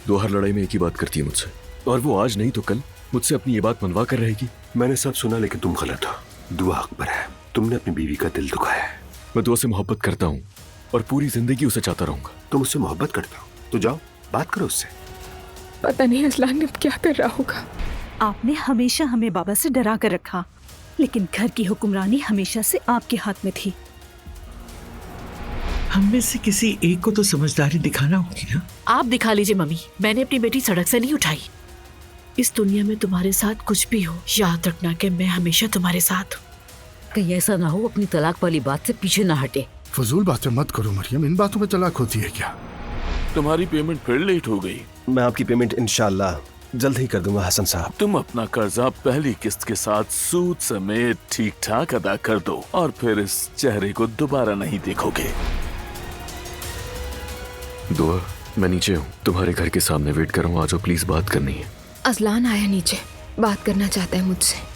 दो हर लड़ाई में एक ही बात करती है मुझसे, और वो आज नहीं तो कल मुझसे अपनी ये बात मनवा कर रहेगी। मैंने सब सुना, लेकिन तुम गलत हो। दुआ अकबर है, तुमने अपनी बीवी का दिल दुखाया है। मैं दुआ से मोहब्बत करता हूँ और पूरी जिंदगी उसे चाहता रहूंगा। तुम उससे मोहब्बत करते हो तो जाओ बात करो उससे। पता नहीं अजलान अब क्या कर रहा होगा। आपने हमेशा हमें बाबा से डरा कर रखा, लेकिन घर की हुक्मरानी हमेशा से आपके हाथ में थी। हम में से किसी एक को तो समझदारी दिखाना होगी ना। आप दिखा लीजिए मम्मी, मैंने अपनी बेटी सड़क से नहीं उठाई। इस दुनिया में तुम्हारे साथ कुछ भी हो, याद रखना कि मैं हमेशा तुम्हारे साथ हूँ। कहीं ऐसा ना हो अपनी तलाक वाली बात से पीछे ना हटे। फजूल बातें मत करो मरियम, इन बातों में तलाक होती है क्या? तुम्हारी पेमेंट फिर लेट हो गई। मैं आपकी पेमेंट इंशाल्लाह जल्द ही कर दूंगा हसन साहब। तुम अपना कर्जा पहली किस्त के साथ सूद समेत ठीक ठाक अदा कर दो और फिर इस चेहरे को दोबारा नहीं देखोगे। दुआ, मैं नीचे हूँ, तुम्हारे घर के सामने वेट कर रहा हूँ। आ जाओ प्लीज, बात करनी है। अजलान आया नीचे, बात करना चाहता है मुझसे।